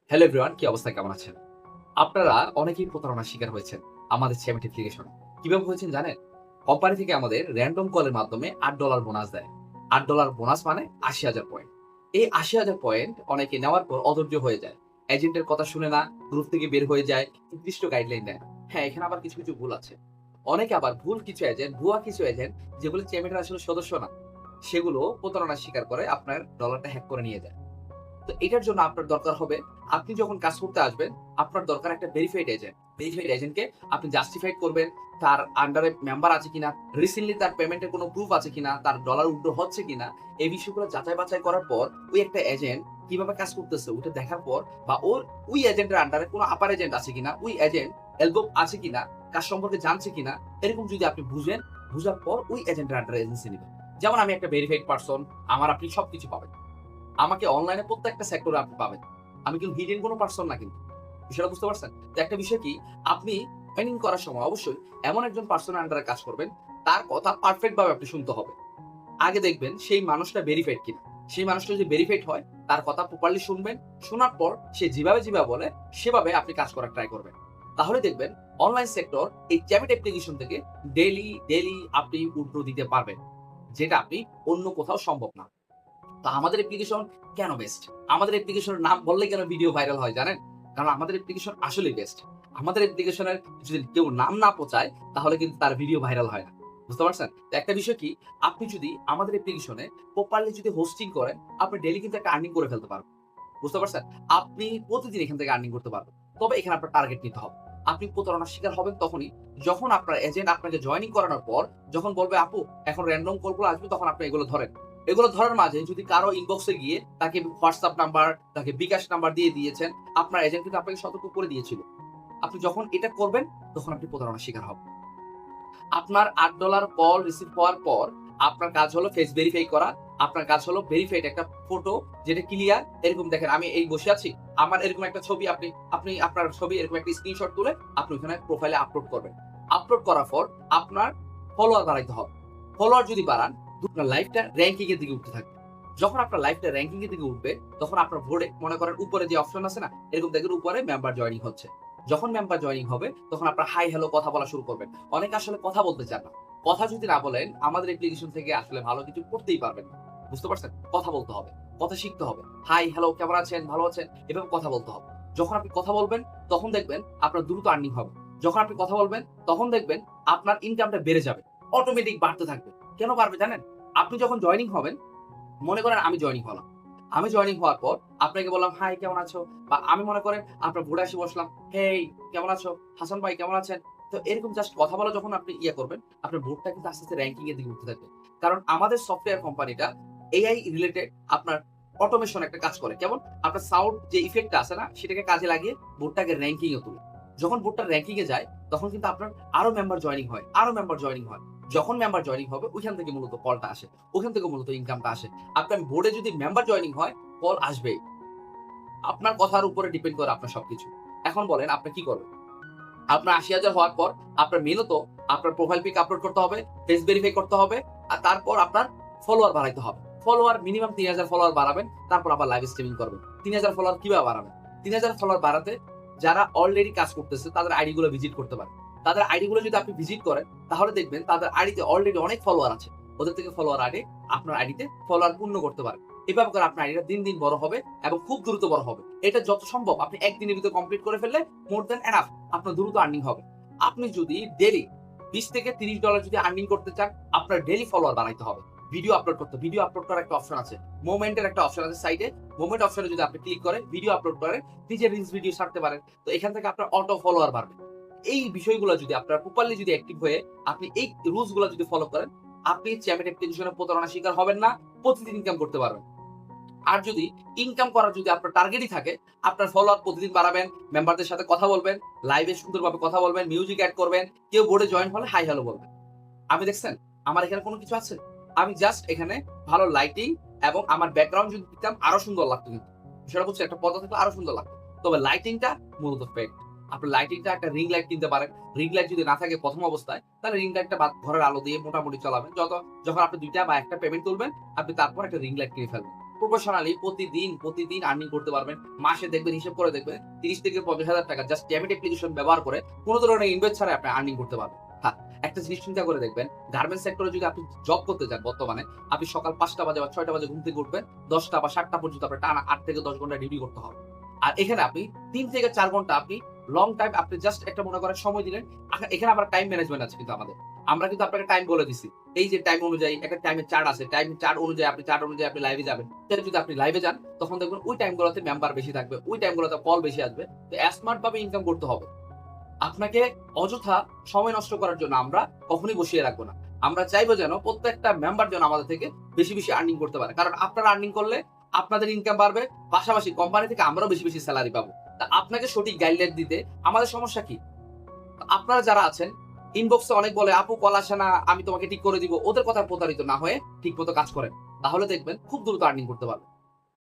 Hello everyone, কি অবস্থা, কেমন আছেন? আপনারা অনেকেই প্রতারণার শিকার হয়েছেন আমাদের চ্যানেল অ্যাপ্লিকেশনে। কিভাবে হয়েছেন জানেন? কোম্পানি থেকে আমাদের র‍্যান্ডম কলের মাধ্যমে $৮ বোনাস দেয়। $৮ বোনাস মানে ৮০,০০০ পয়েন্ট। এই ৮০,০০০ পয়েন্ট অনেকে নেওয়ার পর অধৈর্য হয়ে যায়। এজেন্টের কথা শুনে না, গ্রুপ থেকে বের হয়ে যায়, নির্দিষ্ট গাইডলাইন দেয়। হ্যাঁ, এখানে আবার কিছু, কিছু ভুল আছে। অনেকে আবার ভুল কিছু এজেন্ট, ভুয়া কিছু এজেন্ট যেগুলো চ্যানেলের আসলে সদস্য না, সেগুলো প্রতারণার শিকার করে আপনার ডলারটা হ্যাক করে নিয়ে যায়। তো এটার জন্য আপনার দরকার হবে, আপনি যখন কাজ করতে আসবেন, আপনার দরকার একটা ভেরিফাইড এজেন্ট। ভেরিফাইড এজেন্টকে আপনি জাস্টিফাইড করবেন, তার আন্ডারে মেম্বার আছে কিনা, রিসেন্টলি তার পেমেন্টের কোনো প্রুফ আছে কিনা, তার ডলার উইথড্র হচ্ছে কিনা, এই বিষয়গুলো যাচাই বাছাই করার পর ওই একটা এজেন্ট কিভাবে কাজ করতেছে ওটা দেখার পর, বা ওই এজেন্টের আন্ডারে কোনো আপার এজেন্ট আছে কিনা, ওই এজেন্ট এলগো আছে কিনা, কাজ সম্পর্কে জানছে কিনা, এরকম যদি আপনি বুঝেন, বুঝার পর ওই এজেন্টের আন্ডারে এজেন্সি নিবেন। যেমন আমি একটা ভেরিফাইড পারসন, আমার আপনি সবকিছু পাবেন। আমাকে অনলাইনে প্রত্যেকটা সেক্টরে আপনি পাবেন। আমি কিন্তু হিডেন কোনো পারসন না কিন্তু। বিষয়টা বুঝতে পারছেন? তো একটা বিষয় কি, আপনি ট্রেনিং করার সময় অবশ্যই এমন একজন পারসনের আন্ডারে কাজ করবেন, তার কথা পারফেক্ট ভাবে আপনি শুনতে হবে। আগে দেখবেন সেই মানুষটা ভেরিফাইড কিনা। সেই মানুষটা যদি ভেরিফাইড হয়, তার কথা প্রপারলি শুনবেন। শোনার পর সে যেভাবে বলে, সেভাবে আপনি কাজ করার ট্রাই করবেন। তাহলে দেখবেন অনলাইন সেক্টর এই চ্যাট অ্যাপ্লিকেশন থেকে ডেইলি আপনি উইথড্র দিতে পারবেন। যেটা আপনি অন্য কোথাও সম্ভব না। তো আমাদের অ্যাপ্লিকেশন কেন বেস্ট? আমাদের অ্যাপ্লিকেশনের নাম বললে কেন ভিডিও ভাইরাল হয় জানেন? কারণ আমাদের অ্যাপ্লিকেশন আসলেই বেস্ট। আমাদের অ্যাপ্লিকেশনের যদি কেউ নাম না পচায়, তাহলে কিন্তু তার ভিডিও ভাইরাল হয় না। বুঝতে পারছেন? তো একটা বিষয় কি, আপনি যদি আমাদের অ্যাপ্লিকেশনে প্রপারলি যদি হোস্টিং করেন, আপনি ডেইলি কিন্তু একটা আর্নিং করে ফেলতে পারবেন। বুঝতে পারছেন? আপনি প্রতিদিন এখান থেকে আর্নিং করতে পারবেন। তবে এখানে আপনার টার্গেট নিতে হবে। আপনি প্রতারণার শিকার হবেন তখনই, যখন আপনার এজেন্ট আপনাকে জয়েনিং করানোর পর যখন বলবে, "আপু এখন র‍্যান্ডম কলগুলো আসবে, তখন আপনি এগুলো ধরেন।" এগুলো ধরার মাঝে যদি কারো ইনবক্সে গিয়ে তাকে হোয়াটসঅ্যাপ নাম্বার, তাকে বিকাশ নাম্বার দিয়ে দিয়েছেন, আপনার এজেন্ট কিন্তু আপনাকে সতর্ক করে দিয়েছিল। আপনি যখন এটা করবেন, তখন আপনি প্রতারণার শিকার হবেন। আপনার $৮ কল রিসিভ হওয়ার পর আপনার কাজ হলো ফেস ভেরিফাই করা। আপনার কাজ হলো ভেরিফাইড একটা ফটো যেটা ক্লিয়ার, এরকম দেখেন আমি এই বসে আছি। আমার এরকম একটা ছবি আপনি আপনি আপনার ছবি এরকম একটা স্ক্রিনশট তুলে আপনি ওখানে প্রোফাইলে আপলোড করবেন। আপলোড করার পর আপনার ফলোয়ার বাড়াইতে হবে। ফলোয়ার যদি বাড়ান, আপনার লাইফটা র‍্যাংকিং এর দিকে উঠতে থাকবে। যখন আপনার লাইফটা র‍্যাংকিং এর দিকে উঠবে, তখন আপনার বোর্ডে মনে করেন উপরে যে অপশন আছে না? এরকম দেখেন উপরে মেম্বার জয়েনিং হচ্ছে। যখন মেম্বার জয়েনিং হবে, তখন আপনার হাই হ্যালো কথা বলা শুরু করবেন। অনেকে আসলে কথা বলতে চান না। কথা যদি না বলেন, আমাদের অ্যাপ্লিকেশন থেকে আসলে ভালো কিছু করতেই পারবেন না। বুঝতে পারছেন? কথা বলতে হবে। কথা শিখতে হবে। হাই, হ্যালো, কেমন আছেন? ভালো আছেন? এভাবে কথা বলতে হবে। যখন আপনি কথা বলবেন, তখন দেখবেন আপনার দ্রুত আর্নিং হবে। যখন আপনি কথা বলবেন, তখন দেখবেন আপনার ইনকামটা বেড়ে যাবে। অটোমেটিক বাড়তে থাকবে। কেন বাড়বে জানেন? আপনি যখন জয়েনিং হবেন, মনে করেন আমি জয়েনিং হলাম। আমি জয়েনিং হওয়ার পর আপনাকে বললাম, "হাই, কেমন আছো?" বা আমি মনে করেন আপনার বোর্ডে এসে বসলাম, "হেই, কেমন আছো? হাসান ভাই কেমন আছেন?" তো এরকম জাস্ট কথা বলা যখন আপনি করবেন, আপনার বোর্ডটা কিন্তু আস্তে, আস্তে র‍্যাংকিং এর দিকে উঠতে থাকবে। কারণ আমাদের সফটওয়্যার কোম্পানিটা এআই রিলেটেড আপনার অটোমেশন একটা কাজ করে। কেমন? আপনার সাউন্ড যে ইফেক্ট টা আছে না? সেটাকে কাজে লাগিয়ে বোর্ডটাকে র‍্যাংকিং এ তোলে। যখন বোর্ডটা র‍্যাংকিং এ যায়, তখন কিন্তু আপনার আরো মেম্বার জয়েনিং হয়, আরো মেম্বার জয়েনিং হয়। যখন মেম্বার জয়েনিং হবে, ওইখান থেকে মূলত কলটা আসে। ওখান থেকে মূলত ইনকামটা আসে। আপনার বোর্ডে যদি মেম্বার জয়েনিং হয়, কল আসবেই। আপনার কথার উপরে ডিপেন্ড করে আপনার সবকিছু। এখন বলেন আপনি কি করবেন? আপনার ৮০,০০০ হওয়ার পর আপনার মেইলত আপনার প্রোফাইল পিক আপলোড করতে হবে, ফেস ভেরিফাই করতে হবে। আর তারপর আপনার ফলোয়ার বাড়াইতে হবে। ফলোয়ার মিনিমাম ৩০০০ ফলোয়ার বাড়াবেন। তারপর আবার লাইভ স্ট্রিমিং করবেন। ৩০০০ ফলোয়ার কিভাবে বাড়াবেন? ৩০০০ ফলোয়ার বাড়াতে যারা অলরেডি কাজ করতেছে তাদের আইডি গুলো ভিজিট করতে পারেন। তাদের আইডি গুলো যদি আপনি ভিজিট করেন, তাহলে দেখবেন তাদের আইডিতে অলরেডি অনেক ফলোয়ার আছে। ওদের থেকে ফলোয়ার আইডি আপনার আইডিতে ফলোয়ার পূর্ণ করতে পারেন। এভাবে করে আপনার আইডিটা দিন, দিন বড় হবে এবং খুব দ্রুত বড় হবে। এটা যত সম্ভব আপনি ১ দিনের ভিতরে কমপ্লিট করে ফেললে মোর দ্যান এনাফ, আপনার দ্রুত আর্নিং হবে। আপনি যদি ডেইলি $20 থেকে $30 যদি আর্নিং করতে চান, আপনার ডেইলি ফলোয়ার বানাইতে হবে। ভিডিও আপলোড করার একটা অপশন আছে। মোমেন্ট এর একটা অপশন আছে সাইডে। মোমেন্ট অপশনে যদি আপনি ক্লিক করেন, ভিডিও আপলোড করেন, নিজের রিলস ভিডিও ছাড়তে পারেন। তো এখান থেকে আপনার অটো ফলোয়ার বাড়বে। এই বিষয়গুলো যদি আপনার প্রপারলি যদি অ্যাক্টিভ হয়ে আপনি এই রুলস গুলো যদি ফলো করেন, আপনি চ্যামেট অ্যাপ্লিকেশনের প্রতারণার শিকার হবেন না। প্রতিদিন ইনকাম করতে পারবেন। আর যদি ইনকাম করার যদি আপনার টার্গেটই থাকে, আপনার ফলোআপ প্রতিদিন বাড়াবেন, মেম্বারদের সাথে কথা বলবেন, লাইভে সুন্দরভাবে কথা বলবেন, মিউজিক এড করবেন, কেউ বোর্ডে জয়েন হলে হাই হ্যালো বলবেন। আমি দেখছেন আমার এখানে কোনো কিছু আছে? আমি জাস্ট এখানে ভালো লাইটিং এবং আমার ব্যাকগ্রাউন্ড যদি দিতাম আরো সুন্দর লাগতো কিন্তু। বিষয়টা বুঝছেন? একটা পর্দা থাকলে আরো সুন্দর লাগতো। তবে লাইটিংটা মূলত ফেক। আপনি লাইটিংটা একটা রিং লাইট কিনতে পারেন। রিং লাইট যদি না থাকে প্রথম অবস্থায়, তাহলে রিং লাইটটা ঘরের আলো দিয়ে মোটামুটি চালাবেন। যখন আপনি ২ টা বা ১ টা পেমেন্ট তুলবেন, আপনি তারপর একটা রিং লাইট কিনে ফেলবেন। প্রফেশনালি প্রতিদিন আর্নিং করতে পারবেন। মাসে দেখবেন, হিসাব করে দেখবেন 30 থেকে 50,000 টাকা জাস্ট ডেবিট অ্যাপ্লিকেশন ব্যবহার করে কোন ধরনের ইনভেস্ট ছাড়াই আপনি আর্নিং করতে পারবেন। হ্যাঁ, একটা জিনিস চিন্তা করে দেখবেন, গার্মেন্টস সেক্টরে যদি আপনি জব করতে যান বর্তমানে, আপনি সকাল ৫টা বাজে বা ৬টা বাজে ঘুম থেকে উঠবেন, ১০টা বা ৭টা পর্যন্ত আপনার টানা ৮ থেকে ১০ ঘন্টা ডিউটি করতে হবে। আর এখানে আপনি ৩ থেকে ৪ ঘন্টা আপনি লং টাইম আপনি জাস্ট একটা মনে করেন সময় দিলেন। এখানে আবার টাইম ম্যানেজমেন্ট আছে কিন্তু আমাদের। আমরা কিন্তু আপনাকে টাইম বলে দিছি। এই যে টাইম অনুযায়ী একটা টাইমের চার্ট আছে। টাইমের চার্ট অনুযায়ী আপনি লাইভে যাবেন। যদি আপনি লাইভে যান তখন দেখবেন ওই টাইম গুলোতে মেম্বার বেশি থাকবে। ওই টাইম গুলোতে কল বেশি আসবে। তো স্মার্ট ভাবে ইনকাম করতে হবে। আপনাকে অযথা সময় নষ্ট করার জন্য আমরা কখনোই বসিয়ে রাখবো না। আমরা চাইবো যেন প্রত্যেকটা মেম্বার যেন আমাদের থেকে বেশি আর্নিং করতে পারে। কারণ আপনারা আর্নিং করলে আপনাদের ইনকাম বাড়বে। পাশাপাশি কোম্পানি থেকে আমরাও বেশি স্যালারি পাবো। তা আপনাকে সঠিক গাইডলাইন দিতে আমাদের সমস্যা কি? আপনারা যারা আছেন ইনবক্সে অনেক বলে, "আপু কল আসে না, আমি তোমাকে ঠিক করে দিব।" ওদের কথায় প্রতারিত না হয়ে ঠিকমতো কাজ করেন। তাহলে দেখবেন খুব দ্রুত আর্নিং করতে পারবেন।